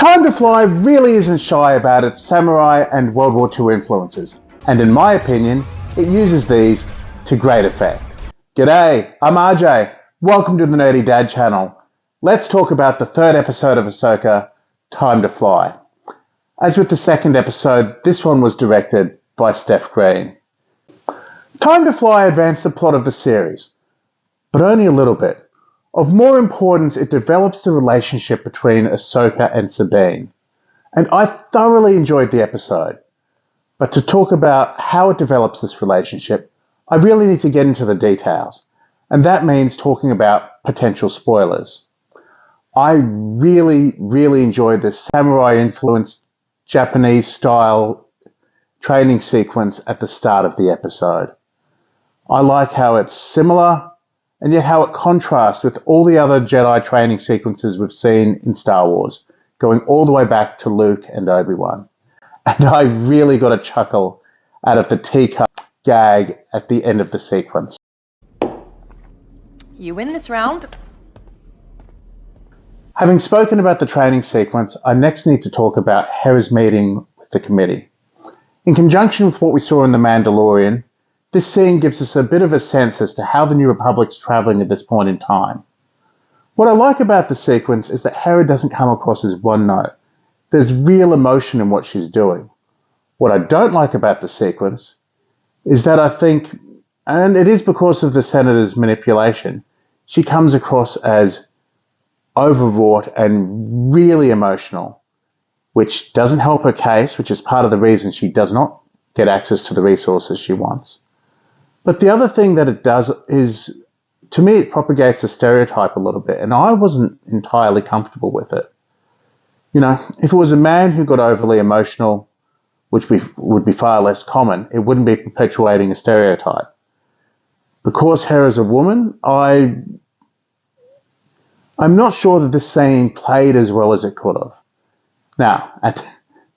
Time to Fly really isn't shy about its samurai and World War II influences, and in my opinion, it uses these to great effect. G'day, I'm RJ. Welcome to the Nerdy Dad channel. Let's talk about the third episode of Ahsoka, Time to Fly. As with the second episode, this one was directed by Steph Green. Time to Fly advanced the plot of the series, but only a little bit. Of more importance, it develops the relationship between Ahsoka and Sabine, and I thoroughly enjoyed the episode. But to talk about how it develops this relationship, I really need to get into the details, and that means talking about potential spoilers. I really enjoyed the samurai-influenced Japanese-style training sequence at the start of the episode. I like how it's similar, and yet how it contrasts with all the other Jedi training sequences we've seen in Star Wars, going all the way back to Luke and Obi-Wan. And I really got a chuckle out of the teacup gag at the end of the sequence. You win this round. Having spoken about the training sequence, I next need to talk about Hera's meeting with the committee. In conjunction with what we saw in The Mandalorian, this scene gives us a bit of a sense as to how the New Republic's traveling at this point in time. What I like about the sequence is that Hera doesn't come across as one note. There's real emotion in what she's doing. What I don't like about the sequence is that I think, and it is because of the Senator's manipulation, she comes across as overwrought and really emotional, which doesn't help her case, which is part of the reason she does not get access to the resources she wants. But the other thing that it does is, to me, it propagates a stereotype a little bit, and I wasn't entirely comfortable with it. You know, if it was a man who got overly emotional, which would be far less common, it wouldn't be perpetuating a stereotype. Because Hera's a woman, I'm not sure that this scene played as well as it could have. Now, at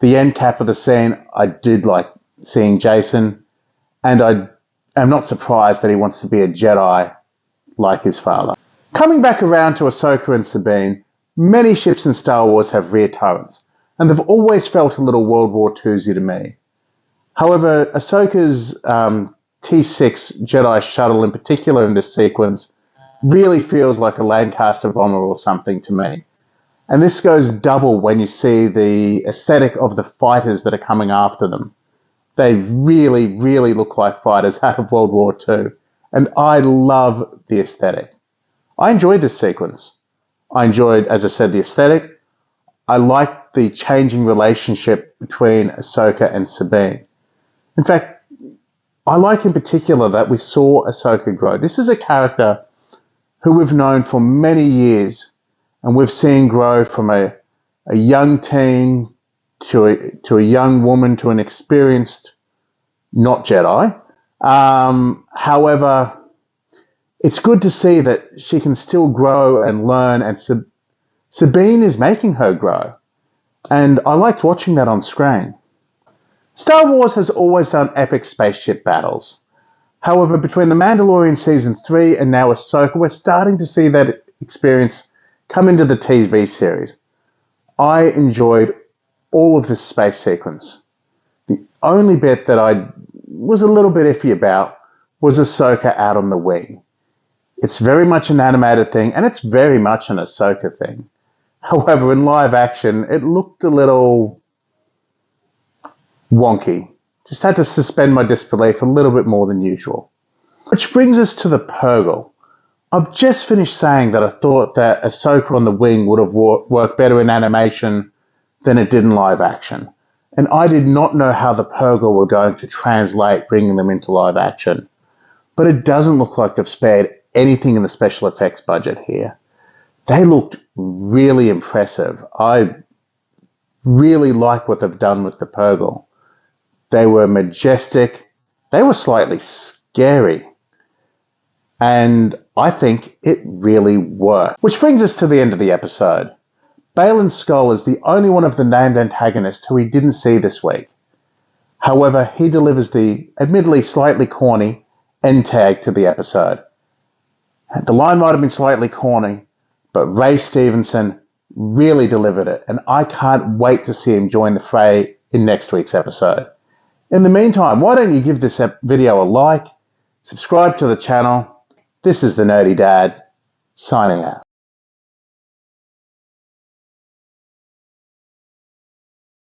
the end cap of the scene, I did like seeing Jason, and I'm not surprised that he wants to be a Jedi like his father. Coming back around to Ahsoka and Sabine, many ships in Star Wars have rear turrets, and they've always felt a little World War II-y to me. However, Ahsoka's T6 Jedi shuttle in particular in this sequence really feels like a Lancaster bomber or something to me. And this goes double when you see the aesthetic of the fighters that are coming after them. They really look like fighters out of World War II. And I love the aesthetic. I enjoyed this sequence. I enjoyed, as I said, the aesthetic. I liked the changing relationship between Ahsoka and Sabine. In fact, I like in particular that we saw Ahsoka grow. This is a character who we've known for many years, and we've seen grow from a young teen to a young woman, to an experienced, not Jedi. However, it's good to see that she can still grow and learn, and Sabine is making her grow. And I liked watching that on screen. Star Wars has always done epic spaceship battles. However, between The Mandalorian Season 3 and now Ahsoka, we're starting to see that experience come into the TV series. I enjoyed all of this space sequence. The only bit that I was a little bit iffy about was Ahsoka out on the wing. It's very much an animated thing, and it's very much an Ahsoka thing. However, in live action, it looked a little wonky. Just had to suspend my disbelief a little bit more than usual. Which brings us to the Purgle. I've just finished saying that I thought that Ahsoka on the wing would have worked better in animation than it did in live action. And I did not know how the Purgle were going to translate bringing them into live action. But it doesn't look like they've spared anything in the special effects budget here. They looked really impressive. I really like what they've done with the Purgle. They were majestic. They were slightly scary. And I think it really worked. Which brings us to the end of the episode. Baylan Skoll is the only one of the named antagonists who we didn't see this week. However, he delivers the admittedly slightly corny end tag to the episode. The line might have been slightly corny, but Ray Stevenson really delivered it, and I can't wait to see him join the fray in next week's episode. In the meantime, why don't you give this video a like, subscribe to the channel. This is the Nerdy Dad, signing out.